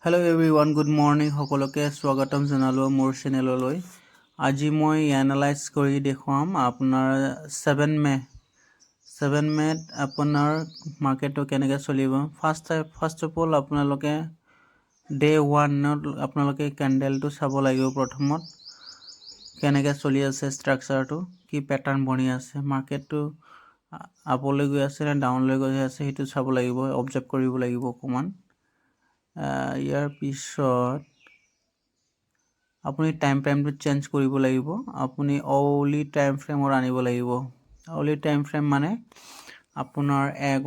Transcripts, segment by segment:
Hello everyone, good morning. সকলোকে স্বাগতম জনালো মোৰ চেনেললৈ। আজি মই এনালাইজ কৰি দেখুৱাম আপোনাৰ 7 মেত আপোনাৰ মাৰ্কেটটো কেনেকৈ চলিব। ফাৰ্ষ্ট অফ অল আপোনালোকে ডে 1ত আপোনালোকে ক্যান্ডেলটো চাব লাগিব। প্ৰথমত কেনেকৈ চলি আছে ষ্ট্ৰাকচাৰটো, কি প্যাটাৰ্ন বনি আছে, মাৰ্কেটটো আপলৈ গৈ আছে নে ডাউনলৈ গৈ আছে সেইটো চাব লাগিব, অবজাৰ্ভ কৰিব লাগিব অকমান। ইয়াৰ পিছত আপুনি টাইমটো চেঞ্জ কৰিব লাগিব। আপুনি অউলি টাইম ফ্ৰেমৰ আনিব লাগিব। অউলি টাইম ফ্ৰেম মানে আপোনাৰ 1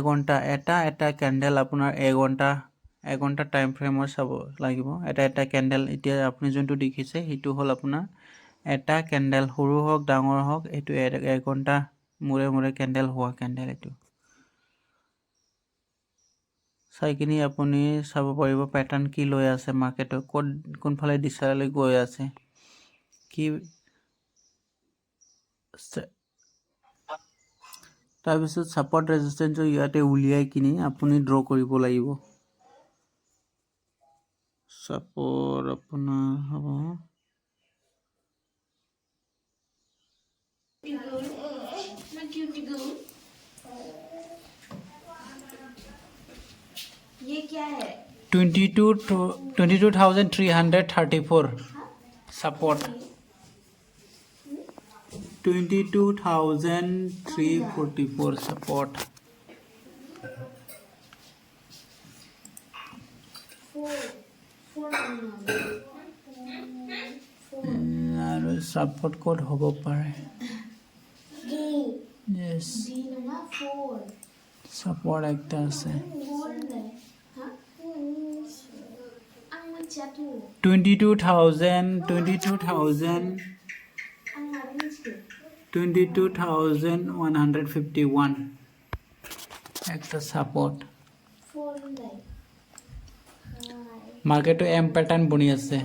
ঘণ্টা এটা ক্যান্ডেল আপোনাৰ 1 ঘণ্টা টাইম ফ্ৰেমৰ চাব লাগিব। এটা ক্যান্ডেল এতিয়া আপুনি যোনটো দেখিছে সেইটো হ'ল আপোনাৰ এটা ক্যান্ডেল, সৰু হওক ডাঙৰ হওক, এইটো 1 ঘণ্টা মূৰে ক্যান্ডেল হোৱা ক্যান্ডেল। এইটো চাইকিনি আপুনি চাব পাৰিব প্যাটাৰ্ন কি লৈ আছে, মাৰ্কেটৰ কোনফালে দিশালৈ গৈ আছে, কি তাৰপিছত সাপোৰ্ট ৰেজিষ্টেন্স ইয়াতে উলিয়াই কিনি আপুনি ড্ৰ কৰিব লাগিব। সাপোৰ্ট আপোনাৰ হ'ব ये क्या है 22,334 सपोर्ट 22,344 सपोर्ट আৰু সাপোৰ্ট কোড হ'ব পাৰে। yes সাপোর্ট একটা আছে 22,151 একটা সাপোর্ট। মার্কেটে এম প্যাটার্ন বনি আছে।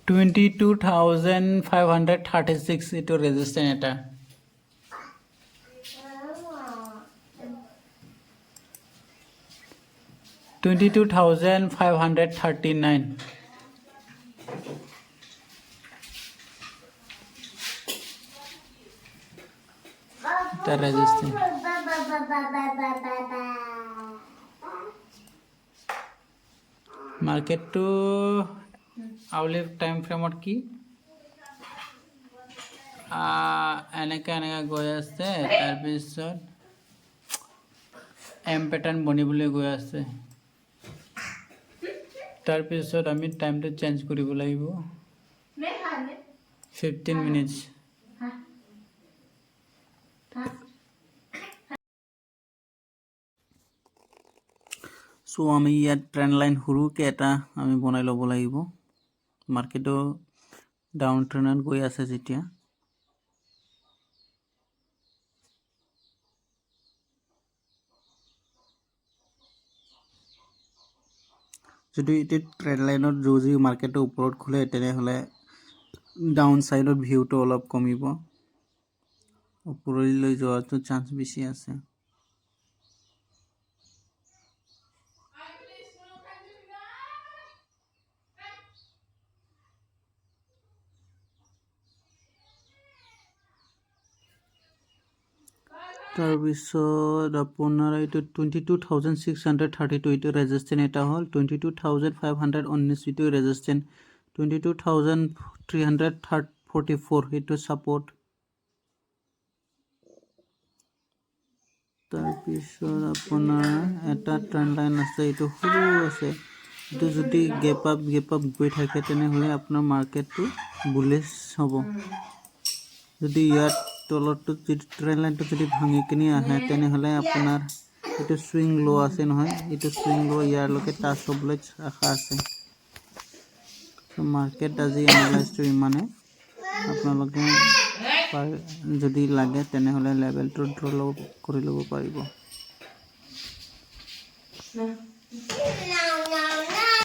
$22,536 itu resisten এটা। 22,539 এটা resisten। মার্কেটটো আউলি টাইম ফ্ৰেমত কি এনেকা গৈ আছে, তাৰপিছত এম প্যাটাৰ্ন বনিবলৈ গৈ আছে। তাৰপিছত আমি টাইমটো চেঞ্জ কৰিব লাগিব 15 মিনিটস। সো আমি ইয়াত ট্ৰেন্ড লাইন সৰুকে এটা আমি বনাই ল'ব লাগিব। মাৰ্কেটো ডাউন ট্ৰেন্ডত গৈ আছে যেতিয়া, যদি এই ট্ৰেন্ড লাইনত যদি মাৰ্কেটৰ ওপৰত খোলে তেনেহলে ডাউন সাইডত ভিউটো অলপ কমিব, ওপৰলৈ যোৱাটো চান্স বেছি আছে। তাৰপিছত আপোনাৰ এইটো 22,632 এইটো ৰেজিস্ট্যান্ট এটা হ'ল, 22,519 এইটো ৰেজিস্ট্যান্ট, 22,344 এইটো সাপোৰ্ট। তাৰপিছত আপোনাৰ এটা ট্ৰেন্ড লাইন আছে, এইটো সৰু আছে, এইটো যদি গেপ আপ গৈ থাকে তেনেহলে আপোনাৰ মাৰ্কেটটো বুলিশ হ'ব। যদি ইয়াত তলৰটো যদি ট্ৰেন্ড লাইনটো যদি ভাঙি কিনি আহে তেনেহলে আপোনাৰ এইটো সুইং লো আছে নহয়, এইটো সুইং লো ইয়াৰলৈকে টাচ হ'বলৈ আশা আছে। তো মাৰ্কেট আজি এনালাইজটো ইমানে। আপোনালোকে যদি লাগে তেনেহ'লে লেভেলটো ড্ৰ কৰি ল'ব পাৰিব।